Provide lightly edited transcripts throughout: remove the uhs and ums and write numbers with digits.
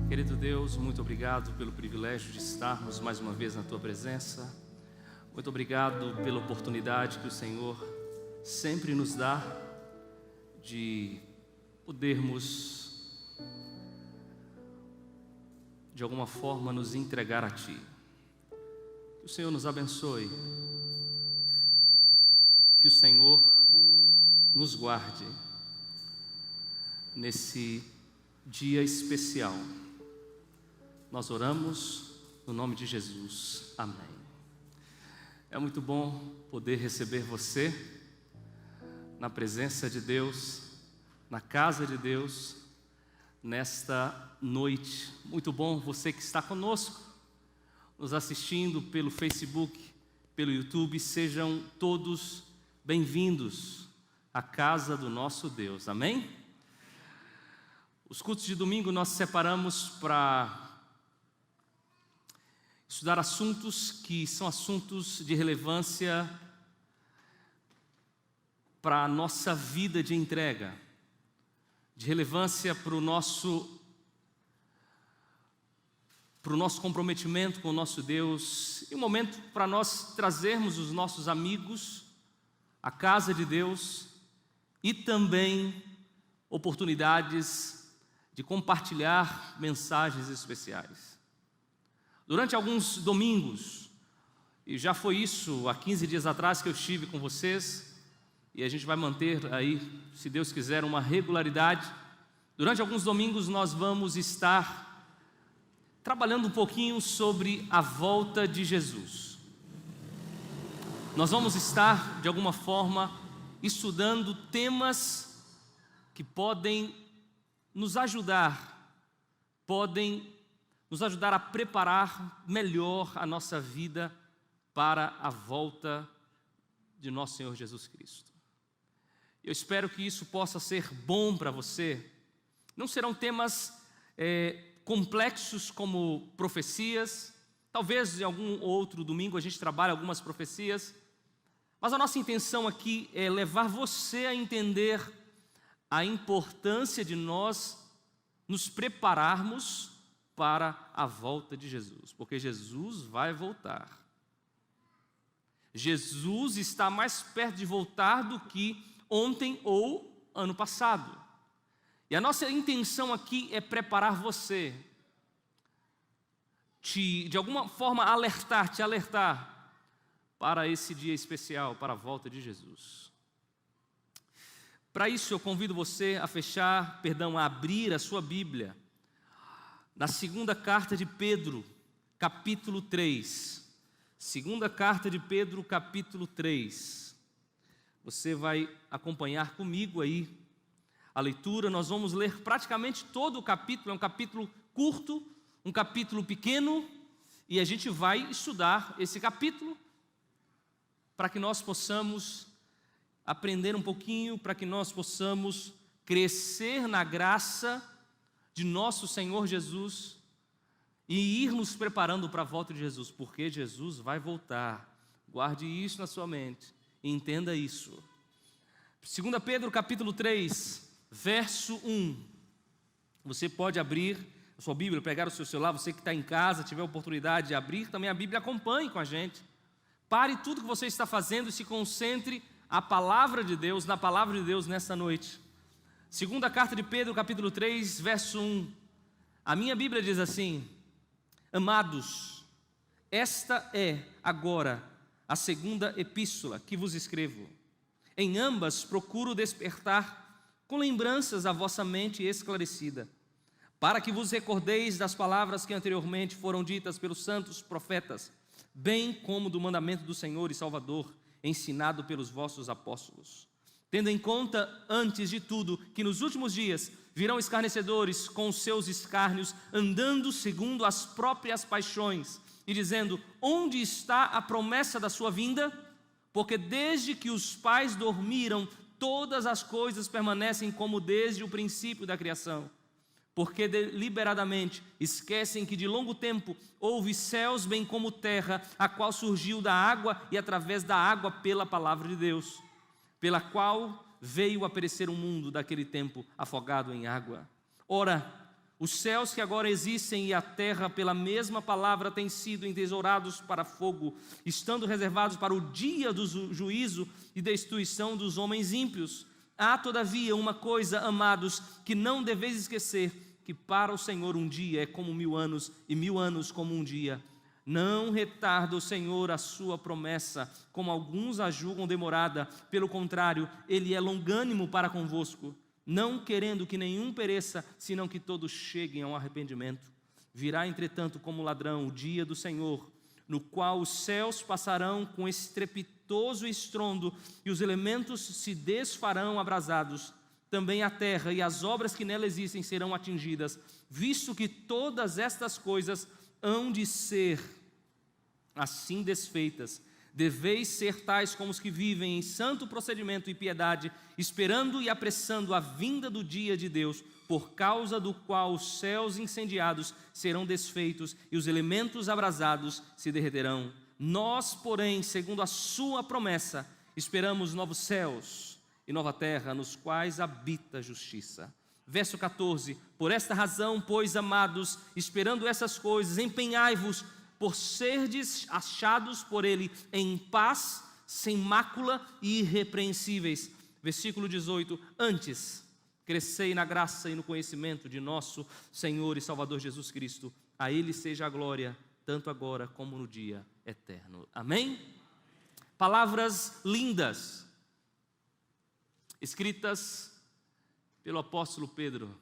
Querido Deus, muito obrigado pelo privilégio de estarmos mais uma vez na Tua presença. Muito obrigado pela oportunidade que o Senhor sempre nos dá de podermos, de alguma forma, nos entregar a Ti. Que o Senhor nos abençoe. Que o Senhor nos guarde nesse dia especial. Nós oramos no nome de Jesus. Amém. É muito bom poder receber você na presença de Deus, na casa de Deus, nesta noite. Muito bom você que está conosco, nos assistindo pelo Facebook, pelo YouTube. Sejam todos bem-vindos à casa do nosso Deus. Amém? Os cultos de domingo nós separamos para estudar assuntos que são assuntos de relevância para a nossa vida de entrega, de relevância para o nosso comprometimento com o nosso Deus, e um momento para nós trazermos os nossos amigos à casa de Deus e também oportunidades de compartilhar mensagens especiais. Durante alguns domingos, e já foi isso há 15 dias atrás que eu estive com vocês, e a gente vai manter aí, se Deus quiser, uma regularidade. Durante alguns domingos nós vamos estar trabalhando um pouquinho sobre a volta de Jesus. Nós vamos estar, de alguma forma, estudando temas que podem nos ajudar a preparar melhor a nossa vida para a volta de nosso Senhor Jesus Cristo. Eu espero que isso possa ser bom para você. Não serão temas complexos como profecias. Talvez em algum outro domingo a gente trabalhe algumas profecias, mas a nossa intenção aqui é levar você a entender a importância de nós nos prepararmos para a volta de Jesus, porque Jesus vai voltar. Jesus está mais perto de voltar do que ontem ou ano passado. E a nossa intenção aqui é preparar você, de alguma forma te alertar para esse dia especial, para a volta de Jesus. Para isso eu convido você a abrir a sua Bíblia na segunda carta de Pedro, capítulo 3. Segunda carta de Pedro, capítulo 3. Você vai acompanhar comigo aí a leitura. Nós vamos ler praticamente todo o capítulo. É um capítulo curto, um capítulo pequeno, e a gente vai estudar esse capítulo para que nós possamos aprender um pouquinho, para que nós possamos crescer na graça de nosso Senhor Jesus e ir nos preparando para a volta de Jesus, porque Jesus vai voltar. Guarde isso na sua mente e entenda isso. 2 Pedro capítulo 3, verso 1. Você pode abrir a sua Bíblia, pegar o seu celular. Você que está em casa, tiver a oportunidade de abrir também a Bíblia, acompanhe com a gente. Pare tudo que você está fazendo e se concentre na palavra de Deus nesta noite. Segunda carta de Pedro, capítulo 3, verso 1. A minha Bíblia diz assim: Amados, esta é agora a segunda epístola que vos escrevo. Em ambas procuro despertar com lembranças a vossa mente esclarecida, para que vos recordeis das palavras que anteriormente foram ditas pelos santos profetas, bem como do mandamento do Senhor e Salvador, ensinado pelos vossos apóstolos. Tendo em conta, antes de tudo, que nos últimos dias virão escarnecedores com os seus escárnios, andando segundo as próprias paixões, e dizendo: onde está a promessa da sua vinda? Porque desde que os pais dormiram, todas as coisas permanecem como desde o princípio da criação. Porque deliberadamente esquecem que de longo tempo houve céus bem como terra, a qual surgiu da água e através da água pela palavra de Deus, pela qual veio a perecer o mundo daquele tempo afogado em água. Ora, Os céus que agora existem e a terra, pela mesma palavra, têm sido entesourados para fogo, estando reservados para o dia do juízo e destruição dos homens ímpios. Há, todavia, uma coisa, amados, que não deveis esquecer, que para o Senhor um dia é como 1000 anos, e 1000 anos como um dia. Não retarda o Senhor a sua promessa, como alguns a julgam demorada. Pelo contrário, Ele é longânimo para convosco, não querendo que nenhum pereça, senão que todos cheguem ao arrependimento. Virá, entretanto, como ladrão o dia do Senhor, no qual os céus passarão com estrepitoso estrondo, e os elementos se desfarão abrasados. Também a terra e as obras que nela existem serão atingidas, visto que todas estas coisas hão de ser assim desfeitas. Deveis ser tais como os que vivem em santo procedimento e piedade, esperando e apressando a vinda do dia de Deus, por causa do qual os céus incendiados serão desfeitos e os elementos abrasados se derreterão. Nós, porém, segundo a sua promessa, esperamos novos céus e nova terra, nos quais habita a justiça. Verso 14: por esta razão, pois, amados, esperando essas coisas, empenhai-vos por serdes achados por Ele em paz, sem mácula e irrepreensíveis. Versículo 18: antes, crescei na graça e no conhecimento de nosso Senhor e Salvador Jesus Cristo. A Ele seja a glória, tanto agora como no dia eterno. Amém? Palavras lindas, escritas pelo apóstolo Pedro.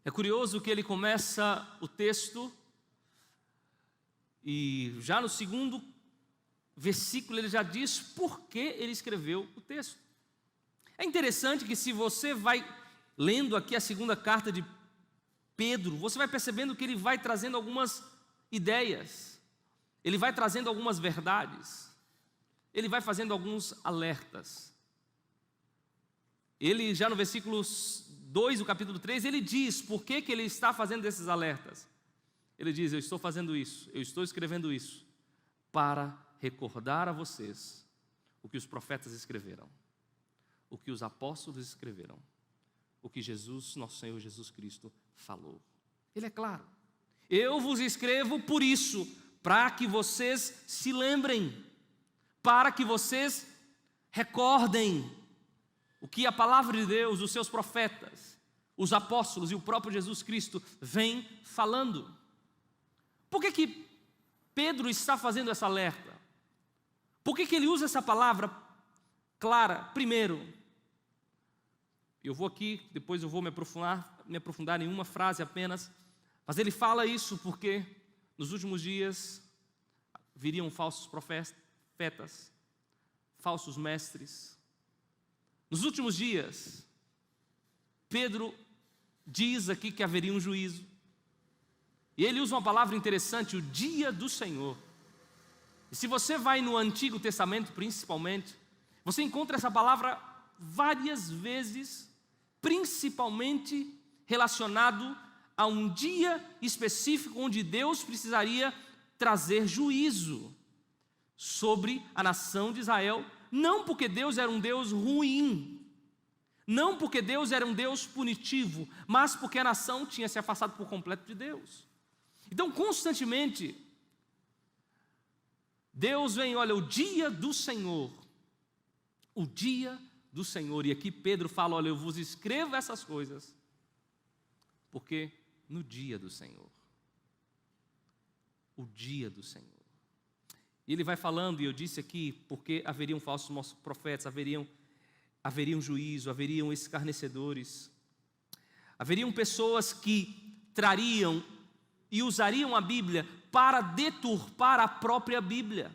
É curioso que ele começa o texto e já no segundo versículo ele já diz por que ele escreveu o texto. É interessante que, se você vai lendo aqui a segunda carta de Pedro, você vai percebendo que ele vai trazendo algumas ideias, ele vai trazendo algumas verdades, ele vai fazendo alguns alertas. Ele já no versículo 2 do capítulo 3, ele diz por que ele está fazendo esses alertas. Ele diz: eu estou fazendo isso, eu estou escrevendo isso, para recordar a vocês o que os profetas escreveram, o que os apóstolos escreveram, o que Jesus, nosso Senhor Jesus Cristo, falou. Ele é claro: eu vos escrevo por isso, para que vocês se lembrem, para que vocês recordem o que a palavra de Deus, os seus profetas, os apóstolos e o próprio Jesus Cristo vem falando. Por que Pedro está fazendo essa alerta? Por que ele usa essa palavra clara? Primeiro, eu vou aqui, depois eu vou me aprofundar em uma frase apenas, mas ele fala isso porque nos últimos dias viriam falsos profetas, falsos mestres. Nos últimos dias, Pedro diz aqui que haveria um juízo. E ele usa uma palavra interessante: o dia do Senhor. E se você vai no Antigo Testamento principalmente, você encontra essa palavra várias vezes, principalmente relacionado a um dia específico onde Deus precisaria trazer juízo sobre a nação de Israel. Não porque Deus era um Deus ruim, não porque Deus era um Deus punitivo, mas porque a nação tinha se afastado por completo de Deus. Então, constantemente, Deus vem, olha, o dia do Senhor, o dia do Senhor. E aqui Pedro fala: olha, eu vos escrevo essas coisas, porque no dia do Senhor, o dia do Senhor. E ele vai falando, e eu disse aqui, porque haveriam falsos profetas, haveriam juízo, haveriam escarnecedores, haveriam pessoas que trariam e usariam a Bíblia para deturpar a própria Bíblia.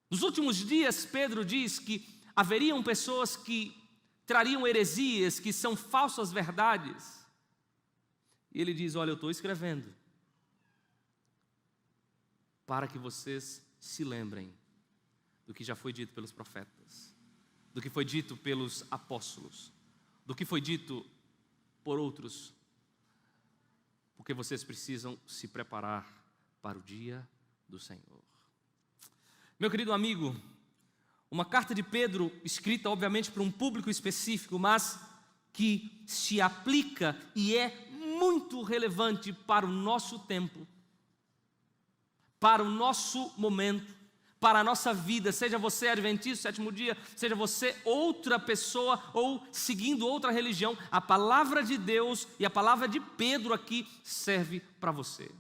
Nos últimos dias, Pedro diz que haveriam pessoas que trariam heresias, que são falsas verdades. E ele diz: olha, eu estou escrevendo para que vocês se lembrem do que já foi dito pelos profetas, do que foi dito pelos apóstolos, do que foi dito por outros, porque vocês precisam se preparar para o dia do Senhor. Meu querido amigo, uma carta de Pedro, escrita obviamente para um público específico, mas que se aplica e é muito relevante para o nosso tempo, para o nosso momento, para a nossa vida, seja você adventista, sétimo dia, seja você outra pessoa ou seguindo outra religião, a palavra de Deus e a palavra de Pedro aqui serve para você.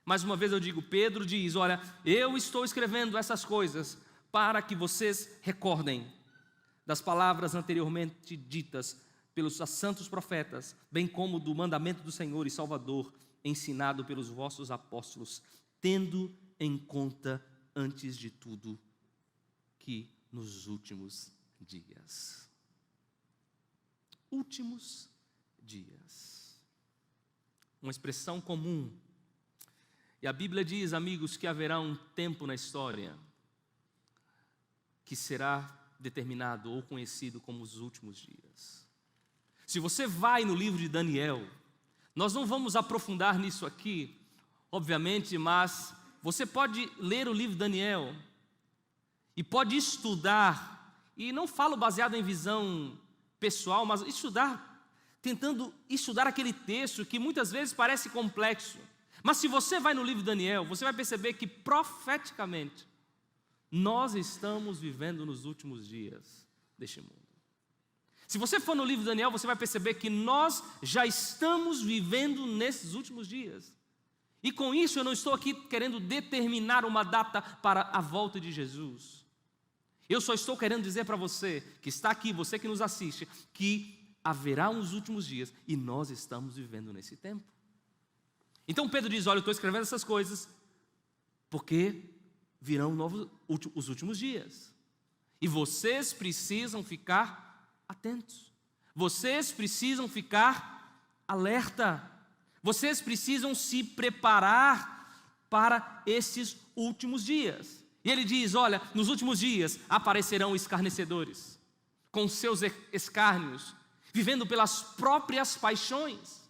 Mais uma vez eu digo, Pedro diz, olha, eu estou escrevendo essas coisas para que vocês recordem das palavras anteriormente ditas pelos santos profetas, bem como do mandamento do Senhor e Salvador, ensinado pelos vossos apóstolos, tendo em conta, antes de tudo, que nos últimos dias. Últimos dias. Uma expressão comum. E a Bíblia diz, amigos, que haverá um tempo na história que será determinado ou conhecido como os últimos dias. Se você vai no livro de Daniel, nós não vamos aprofundar nisso aqui, obviamente, mas você pode ler o livro de Daniel e pode estudar, e não falo baseado em visão pessoal, mas tentando estudar aquele texto que muitas vezes parece complexo. Mas se você vai no livro de Daniel, você vai perceber que profeticamente nós estamos vivendo nos últimos dias deste mundo. Se você for no livro de Daniel, você vai perceber que nós já estamos vivendo nesses últimos dias. E com isso eu não estou aqui querendo determinar uma data para a volta de Jesus. Eu só estou querendo dizer para você que está aqui, você que nos assiste, que haverá uns últimos dias e nós estamos vivendo nesse tempo. Então Pedro diz, olha, eu estou escrevendo essas coisas porque virão os últimos dias. E vocês precisam ficar atentos. Vocês precisam ficar alerta. Vocês precisam se preparar para esses últimos dias. E ele diz, olha, nos últimos dias aparecerão escarnecedores, com seus escárnios, vivendo pelas próprias paixões.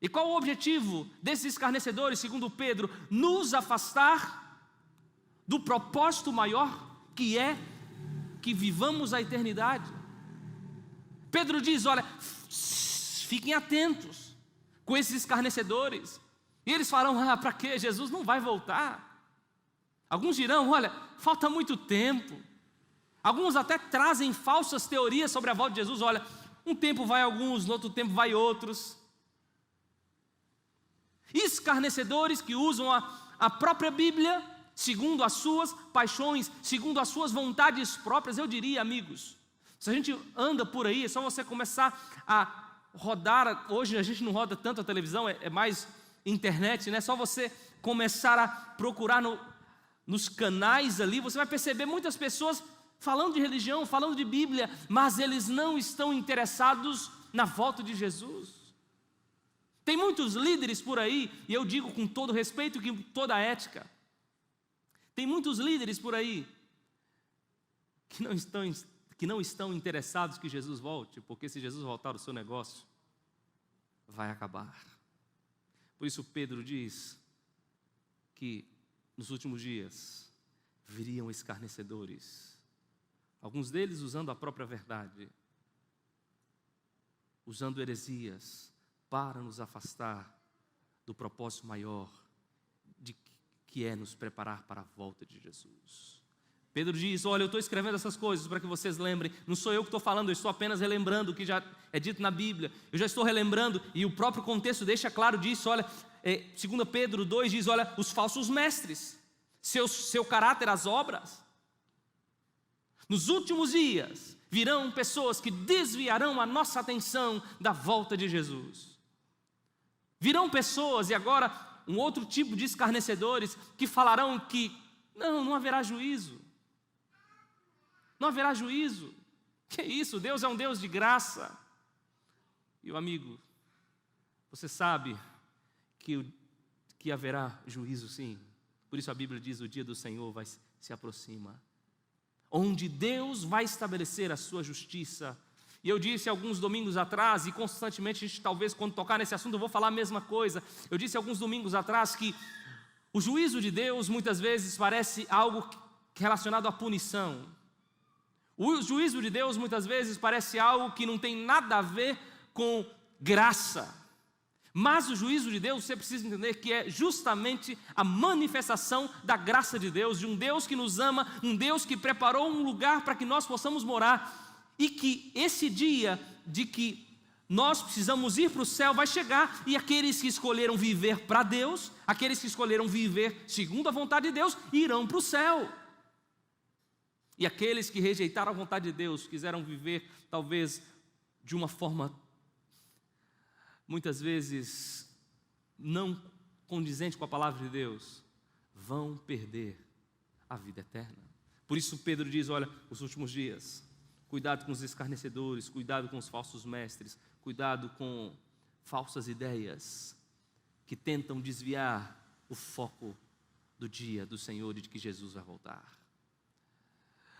E qual o objetivo desses escarnecedores, segundo Pedro? Nos afastar do propósito maior, que é que vivamos a eternidade. Pedro diz, olha, fiquem atentos com esses escarnecedores. E eles falarão, para quê? Jesus não vai voltar. Alguns dirão, olha, falta muito tempo. Alguns até trazem falsas teorias sobre a volta de Jesus. Olha, um tempo vai alguns, no outro tempo vai outros. Escarnecedores que usam a própria Bíblia, segundo as suas paixões, segundo as suas vontades próprias. Eu diria, amigos, se a gente anda por aí, é só você começar a rodar. Hoje a gente não roda tanto a televisão, é mais internet, né? Só você começar a procurar nos canais ali, você vai perceber muitas pessoas falando de religião, falando de Bíblia, mas eles não estão interessados na volta de Jesus. Tem muitos líderes por aí, e eu digo com todo respeito e com toda a ética, tem muitos líderes por aí que não estão interessados que Jesus volte, porque se Jesus voltar, o seu negócio vai acabar. Por isso Pedro diz que nos últimos dias viriam escarnecedores, alguns deles usando a própria verdade, usando heresias, para nos afastar do propósito maior, que é nos preparar para a volta de Jesus. Pedro diz, olha, eu estou escrevendo essas coisas para que vocês lembrem, não sou eu que estou falando, eu estou apenas relembrando o que já é dito na Bíblia, eu já estou relembrando, e o próprio contexto deixa claro disso. Olha, 2 Pedro 2 diz, olha, os falsos mestres, seu caráter, as obras. Nos últimos dias, virão pessoas que desviarão a nossa atenção da volta de Jesus. Virão pessoas, e agora um outro tipo de escarnecedores, que falarão que não haverá juízo. Não haverá juízo. Que isso? Deus é um Deus de graça. E o amigo, você sabe que haverá juízo, sim. Por isso a Bíblia diz, o dia do Senhor se aproxima, onde Deus vai estabelecer a sua justiça. E eu disse alguns domingos atrás, e constantemente a gente, talvez quando tocar nesse assunto eu vou falar a mesma coisa. Eu disse alguns domingos atrás que o juízo de Deus muitas vezes parece algo relacionado à punição. O juízo de Deus muitas vezes parece algo que não tem nada a ver com graça. Mas o juízo de Deus, você precisa entender que é justamente a manifestação da graça de Deus, de um Deus que nos ama, um Deus que preparou um lugar para que nós possamos morar, e que esse dia de que nós precisamos ir para o céu vai chegar, e aqueles que escolheram viver para Deus, aqueles que escolheram viver segundo a vontade de Deus, irão para o céu. E aqueles que rejeitaram a vontade de Deus, quiseram viver talvez de uma forma muitas vezes não condizente com a palavra de Deus, vão perder a vida eterna. Por isso Pedro diz, olha, os últimos dias, cuidado com os escarnecedores, cuidado com os falsos mestres, cuidado com falsas ideias que tentam desviar o foco do dia do Senhor e de que Jesus vai voltar.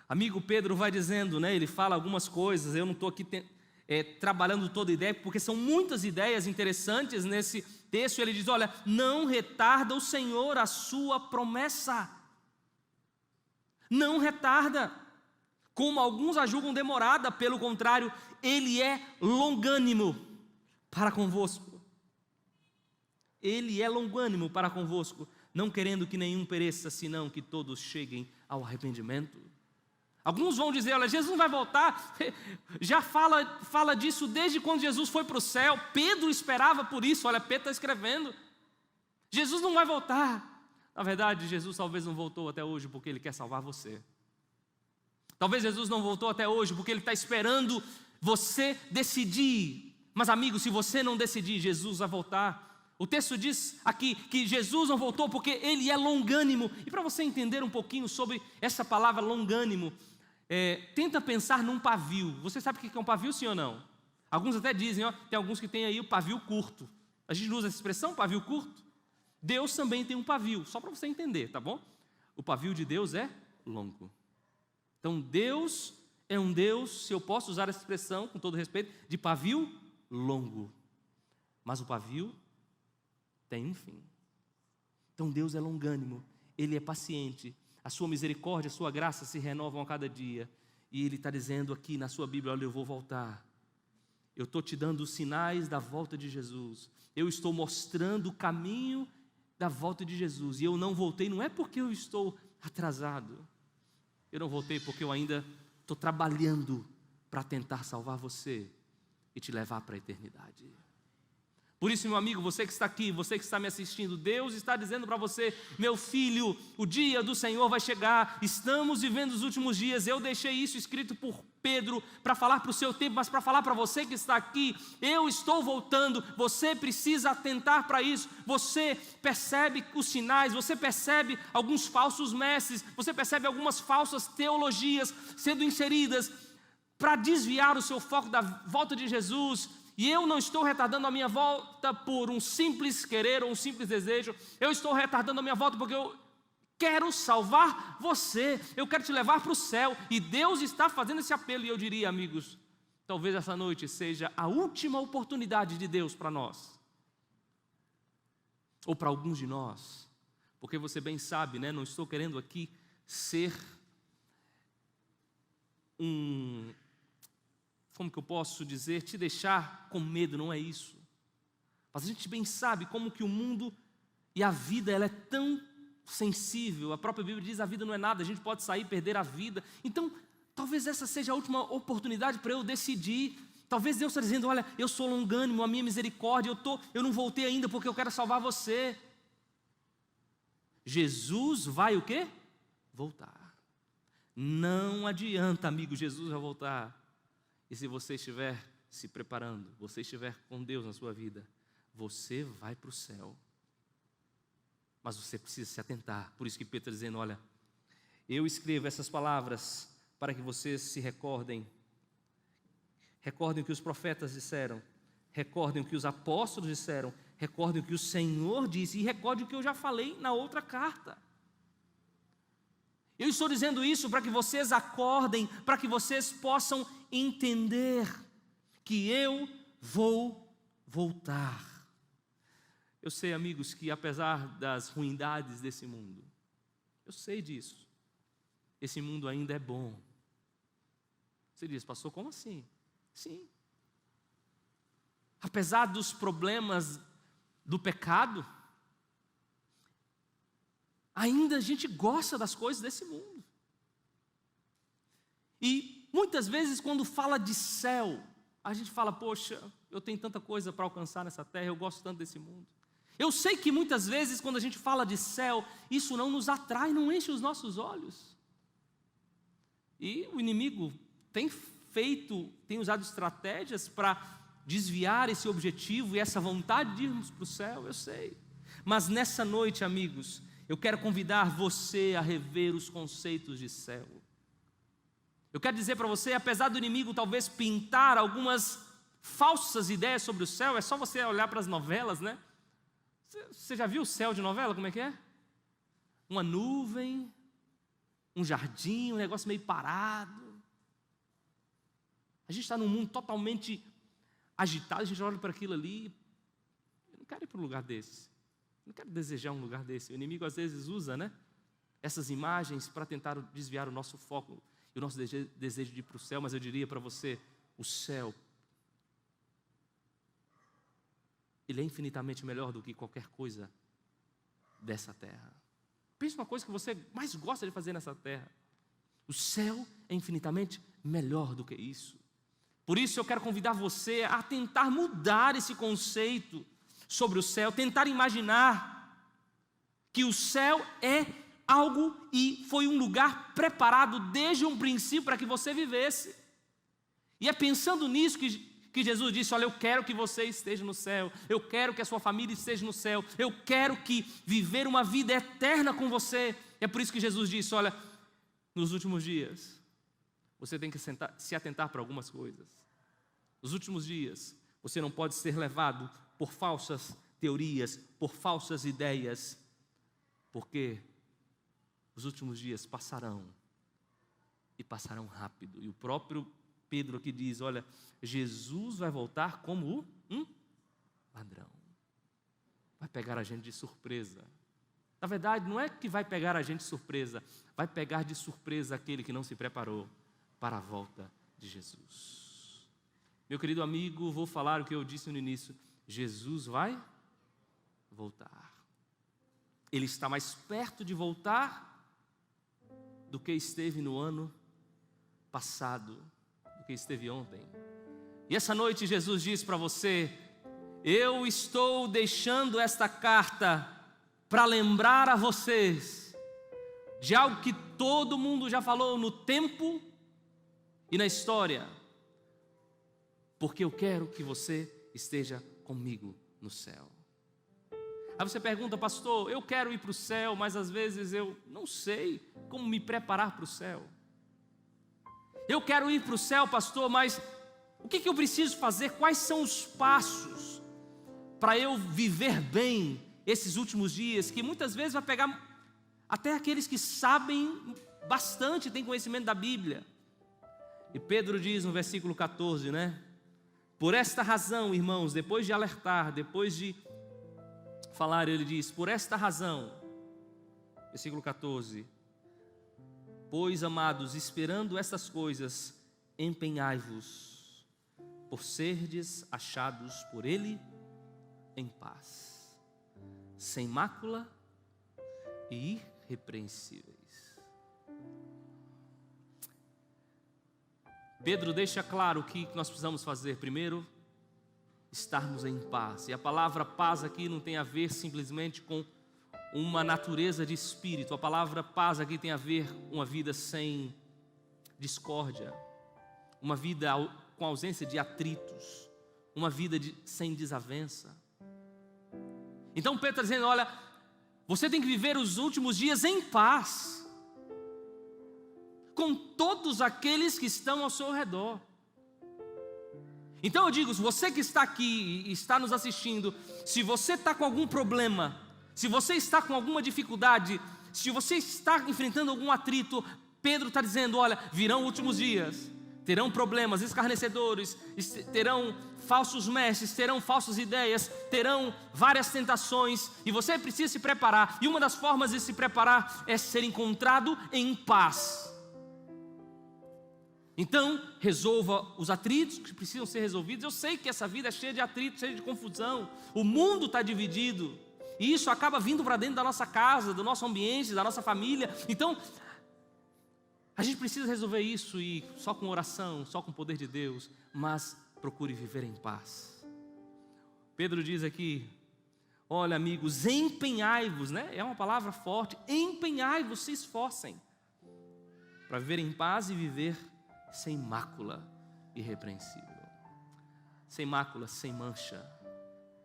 Amigo, Pedro vai dizendo, né, ele fala algumas coisas, eu não estou aqui trabalhando toda a ideia, porque são muitas ideias interessantes nesse texto. Ele diz, olha, não retarda o Senhor a sua promessa, não retarda, como alguns a julgam demorada, pelo contrário, Ele é longânimo para convosco, Ele é longânimo para convosco, não querendo que nenhum pereça, senão que todos cheguem ao arrependimento. Alguns vão dizer, olha, Jesus não vai voltar, já fala disso desde quando Jesus foi para o céu, Pedro esperava por isso, olha, Pedro está escrevendo, Jesus não vai voltar. Na verdade, Jesus talvez não voltou até hoje porque Ele quer salvar você. Talvez Jesus não voltou até hoje porque Ele está esperando você decidir. Mas amigo, se você não decidir, Jesus vai voltar. O texto diz aqui que Jesus não voltou porque Ele é longânimo. E para você entender um pouquinho sobre essa palavra longânimo, tenta pensar num pavio. Você sabe o que é um pavio, sim ou não? Alguns até dizem, ó, tem alguns que tem aí o pavio curto. A gente usa essa expressão, pavio curto. Deus também tem um pavio, só para você entender, tá bom? O pavio de Deus é longo. Então Deus é um Deus, se eu posso usar essa expressão com todo respeito, de pavio longo. Mas o pavio tem um fim. Então Deus é longânimo, Ele é paciente, a sua misericórdia, a sua graça se renovam a cada dia. E Ele está dizendo aqui na sua Bíblia, olha, eu vou voltar. Eu estou te dando os sinais da volta de Jesus. Eu estou mostrando o caminho da volta de Jesus. E eu não voltei, não é porque eu estou atrasado. Eu não voltei porque eu ainda estou trabalhando para tentar salvar você e te levar para a eternidade. Por isso, meu amigo, você que está aqui, você que está me assistindo, Deus está dizendo para você, meu filho, o dia do Senhor vai chegar, estamos vivendo os últimos dias. Eu deixei isso escrito por Pedro para falar para o seu tempo, mas para falar para você que está aqui, eu estou voltando, você precisa atentar para isso. Você percebe os sinais, você percebe alguns falsos mestres, você percebe algumas falsas teologias sendo inseridas para desviar o seu foco da volta de Jesus. E eu não estou retardando a minha volta por um simples querer ou um simples desejo. Eu estou retardando a minha volta porque eu quero salvar você. Eu quero te levar para o céu. E Deus está fazendo esse apelo. E eu diria, amigos, talvez essa noite seja a última oportunidade de Deus para nós. Ou para alguns de nós. Porque você bem sabe, né? Não estou querendo aqui ser como que eu posso dizer, te deixar com medo, não é isso. Mas a gente bem sabe como que o mundo e a vida, ela é tão sensível. A própria Bíblia diz, a vida não é nada, a gente pode sair e perder a vida. Então, talvez essa seja a última oportunidade para eu decidir. Talvez Deus está dizendo, olha, eu sou longânimo, a minha misericórdia, eu não voltei ainda porque eu quero salvar você. Jesus vai o quê? Voltar. Não adianta, amigo, Jesus vai voltar. E se você estiver se preparando, você estiver com Deus na sua vida, você vai para o céu. Mas você precisa se atentar. Por isso que Pedro está dizendo, olha, eu escrevo essas palavras para que vocês se recordem. Recordem o que os profetas disseram. Recordem o que os apóstolos disseram. Recordem o que o Senhor disse. E recordem o que eu já falei na outra carta. Eu estou dizendo isso para que vocês acordem, para que vocês possam entender que eu vou voltar. Eu sei, amigos, que apesar das ruindades desse mundo, eu sei disso, esse mundo ainda é bom. Você diz, pastor, como assim? Sim. Apesar dos problemas do pecado, ainda a gente gosta das coisas desse mundo. E muitas vezes quando fala de céu, a gente fala, poxa, eu tenho tanta coisa para alcançar nessa terra, eu gosto tanto desse mundo. Eu sei que muitas vezes quando a gente fala de céu, isso não nos atrai, não enche os nossos olhos. E o inimigo tem usado estratégias para desviar esse objetivo e essa vontade de irmos para o céu, eu sei. Mas nessa noite, amigos, eu quero convidar você a rever os conceitos de céu. Eu quero dizer para você, apesar do inimigo talvez pintar algumas falsas ideias sobre o céu, é só você olhar para as novelas, né? Você já viu o céu de novela, como é que é? Uma nuvem, um jardim, um negócio meio parado. A gente está num mundo totalmente agitado, a gente olha para aquilo ali. Eu não quero ir para um lugar desse. Eu não quero desejar um lugar desse. O inimigo às vezes usa, né, essas imagens para tentar desviar o nosso foco e o nosso desejo de ir para o céu. Mas eu diria para você, o céu, ele é infinitamente melhor do que qualquer coisa dessa terra. Pense uma coisa que você mais gosta de fazer nessa terra. O céu é infinitamente melhor do que isso. Por isso eu quero convidar você a tentar mudar esse conceito sobre o céu, tentar imaginar que o céu é algo e foi um lugar preparado desde um princípio para que você vivesse. E é pensando nisso que Jesus disse, olha, eu quero que você esteja no céu, eu quero que a sua família esteja no céu, eu quero que viver uma vida eterna com você. É por isso que Jesus disse, olha, nos últimos dias, você tem que se atentar para algumas coisas. Nos últimos dias, você não pode ser levado por falsas teorias, por falsas ideias, porque os últimos dias passarão, e passarão rápido. E o próprio Pedro aqui diz, olha, Jesus vai voltar como um ladrão. Vai pegar a gente de surpresa. Na verdade, não é que vai pegar a gente de surpresa, vai pegar de surpresa aquele que não se preparou para a volta de Jesus. Meu querido amigo, vou falar o que eu disse no início. Jesus vai voltar. Ele está mais perto de voltar do que esteve no ano passado, do que esteve ontem. E essa noite Jesus diz para você, eu estou deixando esta carta para lembrar a vocês de algo que todo mundo já falou no tempo e na história, porque eu quero que você esteja comigo no céu. Aí você pergunta, pastor, eu quero ir para o céu, mas às vezes eu não sei como me preparar para o céu. Eu quero ir para o céu, pastor, mas o que eu preciso fazer? Quais são os passos para eu viver bem esses últimos dias, que muitas vezes vai pegar até aqueles que sabem bastante, têm conhecimento da Bíblia. E Pedro diz no versículo 14, né? Por esta razão, irmãos, depois de alertar, depois de falar, ele diz, por esta razão, versículo 14, pois, amados, esperando estas coisas, empenhai-vos, por serdes achados por ele em paz, sem mácula e irrepreensíveis. Pedro deixa claro o que nós precisamos fazer. Primeiro, estarmos em paz. E a palavra paz aqui não tem a ver simplesmente com uma natureza de espírito. A palavra paz aqui tem a ver com uma vida sem discórdia, uma vida com ausência de atritos, uma vida sem desavença. Então Pedro está dizendo, olha, você tem que viver os últimos dias em paz com todos aqueles que estão ao seu redor. Então eu digo, você que está aqui e está nos assistindo, se você está com algum problema, se você está com alguma dificuldade, se você está enfrentando algum atrito, Pedro está dizendo, olha, virão últimos dias, terão problemas, escarnecedores, terão falsos mestres, terão falsas ideias, terão várias tentações, e você precisa se preparar, e uma das formas de se preparar é ser encontrado em paz. Então, resolva os atritos que precisam ser resolvidos. Eu sei que essa vida é cheia de atritos, cheia de confusão. O mundo está dividido. E isso acaba vindo para dentro da nossa casa, do nosso ambiente, da nossa família. Então, a gente precisa resolver isso, e só com oração, só com o poder de Deus. Mas procure viver em paz. Pedro diz aqui, olha amigos, empenhai-vos, né? É uma palavra forte. Empenhai-vos, se esforcem para viver em paz e viver sem mácula, irrepreensível. Sem mácula, sem mancha,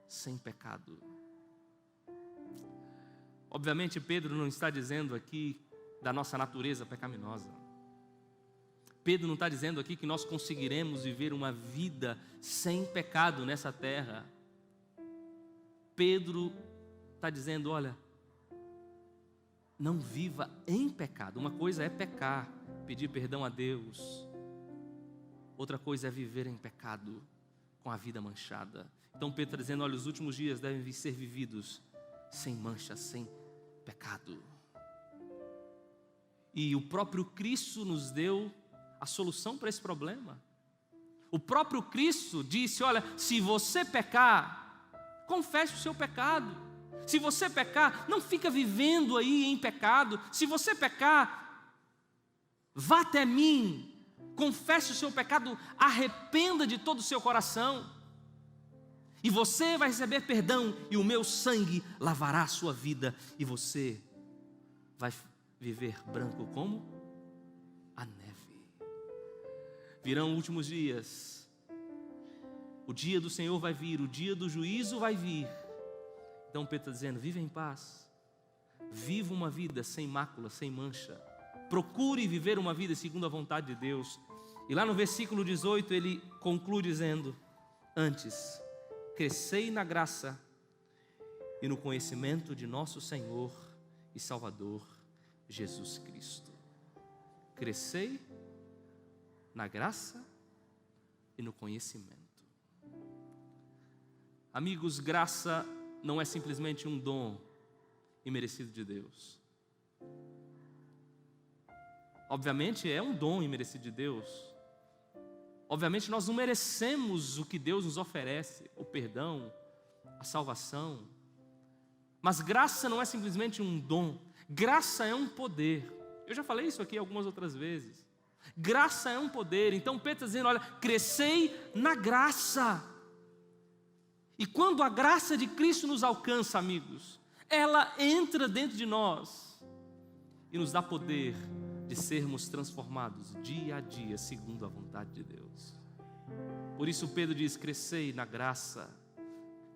sem pecado. Obviamente Pedro não está dizendo aqui da nossa natureza pecaminosa. Pedro não está dizendo aqui que nós conseguiremos viver uma vida sem pecado nessa terra. Pedro está dizendo, olha, não viva em pecado. Uma coisa é pecar, pedir perdão a Deus. Outra coisa é viver em pecado, com a vida manchada. Então Pedro está dizendo, olha, os últimos dias devem ser vividos sem mancha, sem pecado. E o próprio Cristo nos deu a solução para esse problema. O próprio Cristo disse, olha, se você pecar, confesse o seu pecado. Se você pecar, não fica vivendo aí em pecado. Se você pecar, vá até mim, confesse o seu pecado, arrependa de todo o seu coração, e você vai receber perdão, e o meu sangue lavará a sua vida, e você vai viver branco como a neve. Virão últimos dias, o dia do Senhor vai vir, o dia do juízo vai vir. Então Pedro está dizendo, viva em paz, viva uma vida sem mácula, sem mancha, procure viver uma vida segundo a vontade de Deus. E lá no versículo 18 ele conclui dizendo, antes, crescei na graça e no conhecimento de nosso Senhor e Salvador Jesus Cristo. Crescei na graça e no conhecimento. Amigos, graça não é simplesmente um dom imerecido de Deus. Obviamente é um dom imerecido de Deus. Obviamente nós não merecemos o que Deus nos oferece, o perdão, a salvação. Mas graça não é simplesmente um dom, graça é um poder. Eu já falei isso aqui algumas outras vezes. Graça é um poder. Então Pedro está dizendo, olha, crescei na graça. E quando a graça de Cristo nos alcança, amigos, ela entra dentro de nós e nos dá poder de sermos transformados dia a dia segundo a vontade de Deus. Por isso Pedro diz, crescei na graça.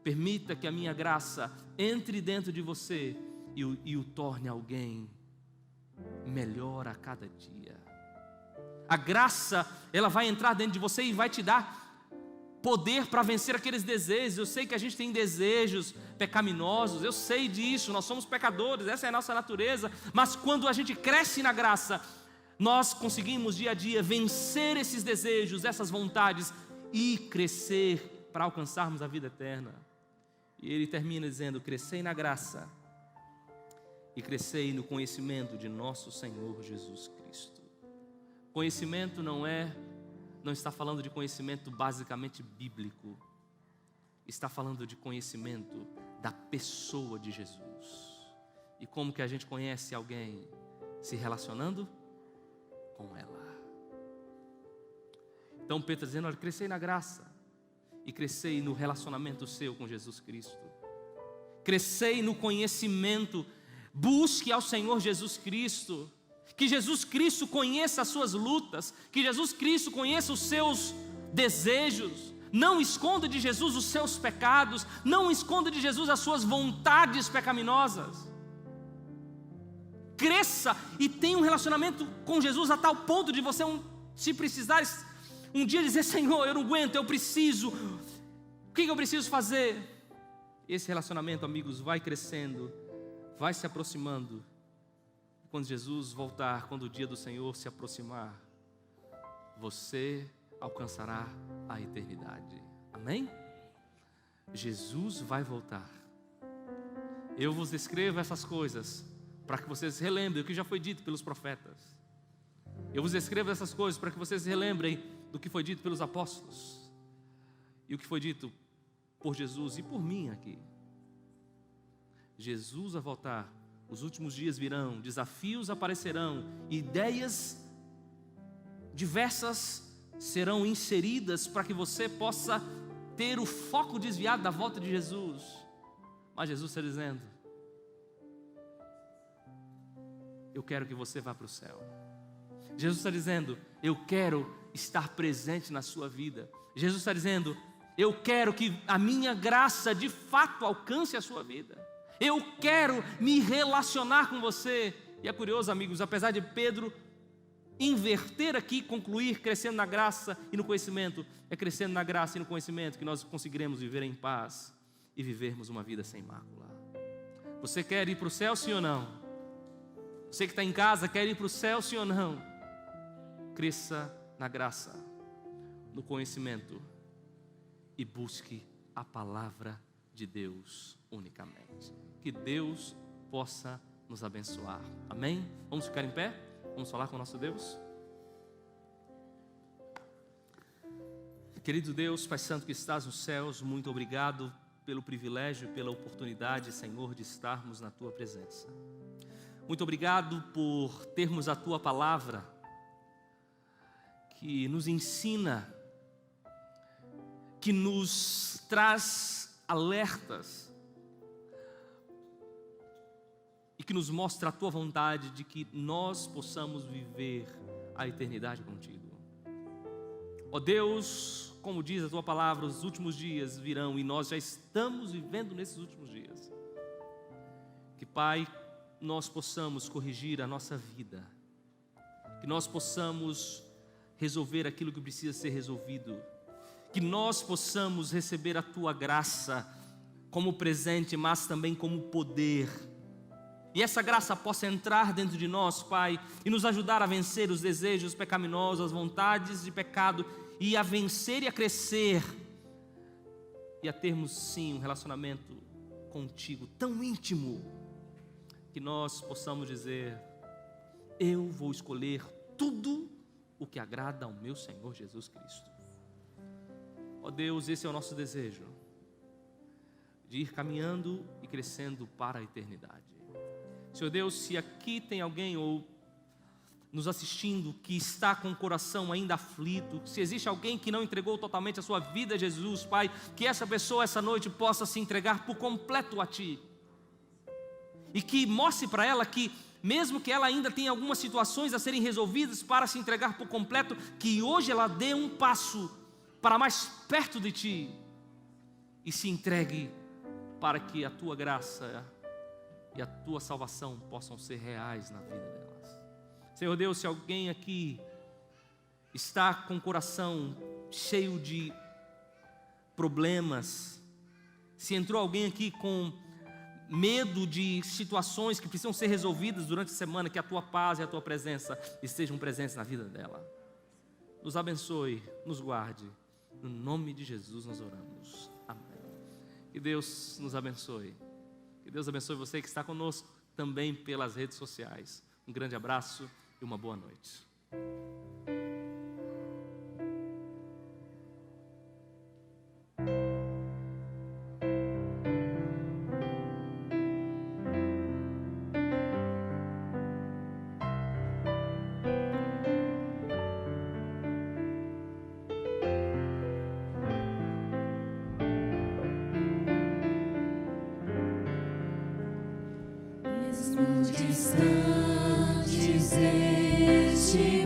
Permita que a minha graça entre dentro de você e o torne alguém melhor a cada dia. A graça, ela vai entrar dentro de você e vai te dar poder para vencer aqueles desejos. Eu sei que a gente tem desejos pecaminosos, eu sei disso, nós somos pecadores, essa é a nossa natureza. Mas quando a gente cresce na graça, nós conseguimos dia a dia vencer esses desejos, essas vontades e crescer para alcançarmos a vida eterna. E ele termina dizendo, crescei na graça e crescei no conhecimento de nosso Senhor Jesus Cristo. Conhecimento não está falando de conhecimento basicamente bíblico, está falando de conhecimento da pessoa de Jesus. E como que a gente conhece alguém? Se relacionando com ela. Então Pedro está dizendo, olha, crescei na graça e crescei no relacionamento seu com Jesus Cristo. Crescei no conhecimento, busque ao Senhor Jesus Cristo. Que Jesus Cristo conheça as suas lutas, que Jesus Cristo conheça os seus desejos. Não esconda de Jesus os seus pecados, não esconda de Jesus as suas vontades pecaminosas. Cresça e tenha um relacionamento com Jesus a tal ponto de você, se precisar, um dia dizer, Senhor, eu não aguento, eu preciso. O que eu preciso fazer? Esse relacionamento, amigos, vai crescendo, vai se aproximando. Quando Jesus voltar, quando o dia do Senhor se aproximar, você alcançará a eternidade. Amém? Jesus vai voltar. Eu vos escrevo essas coisas para que vocês relembrem o que já foi dito pelos profetas. Eu vos escrevo essas coisas para que vocês se relembrem do que foi dito pelos apóstolos e o que foi dito por Jesus e por mim aqui. Jesus vai voltar, os últimos dias virão, desafios aparecerão, ideias diversas serão inseridas para que você possa ter o foco desviado da volta de Jesus. Mas Jesus está dizendo: eu quero que você vá para o céu. Jesus está dizendo: eu quero estar presente na sua vida. Jesus está dizendo: eu quero que a minha graça de fato alcance a sua vida. Eu quero me relacionar com você. E é curioso, amigos, apesar de Pedro inverter aqui, concluir crescendo na graça e no conhecimento, é crescendo na graça e no conhecimento que nós conseguiremos viver em paz e vivermos uma vida sem mácula. Você quer ir para o céu, sim ou não? Você que está em casa, quer ir para o céu, sim ou não? Cresça na graça, no conhecimento e busque a palavra de Deus unicamente. Que Deus possa nos abençoar. Amém? Vamos ficar em pé? Vamos falar com o nosso Deus? Querido Deus, Pai Santo que estás nos céus, muito obrigado pelo privilégio e pela oportunidade, Senhor, de estarmos na Tua presença. Muito obrigado por termos a Tua palavra, que nos ensina, que nos traz alertas e que nos mostra a Tua vontade de que nós possamos viver a eternidade contigo. Ó Deus, como diz a Tua palavra, os últimos dias virão e nós já estamos vivendo nesses últimos dias. Que, Pai, nós possamos corrigir a nossa vida, que nós possamos resolver aquilo que precisa ser resolvido, que nós possamos receber a Tua graça como presente, mas também como poder, e essa graça possa entrar dentro de nós, Pai, e nos ajudar a vencer os desejos pecaminosos, as vontades de pecado, e a vencer e a crescer, e a termos sim um relacionamento contigo tão íntimo, que nós possamos dizer: eu vou escolher tudo o que agrada ao meu Senhor Jesus Cristo. Ó Deus, esse é o nosso desejo, de ir caminhando e crescendo para a eternidade. Senhor Deus, se aqui tem alguém ou nos assistindo que está com o coração ainda aflito, se existe alguém que não entregou totalmente a sua vida a Jesus, Pai, que essa pessoa essa noite possa se entregar por completo a Ti, e que mostre para ela que mesmo que ela ainda tenha algumas situações a serem resolvidas para se entregar por completo, que hoje ela dê um passo para mais perto de Ti e se entregue para que a Tua graça e a Tua salvação possam ser reais na vida delas. Senhor Deus, se alguém aqui está com o coração cheio de problemas, se entrou alguém aqui com medo de situações que precisam ser resolvidas durante a semana, que a Tua paz e a Tua presença estejam presentes na vida dela. Nos abençoe, nos guarde. No nome de Jesus nós oramos. Amém. Que Deus nos abençoe. Que Deus abençoe você que está conosco também pelas redes sociais. Um grande abraço e uma boa noite. Distantes este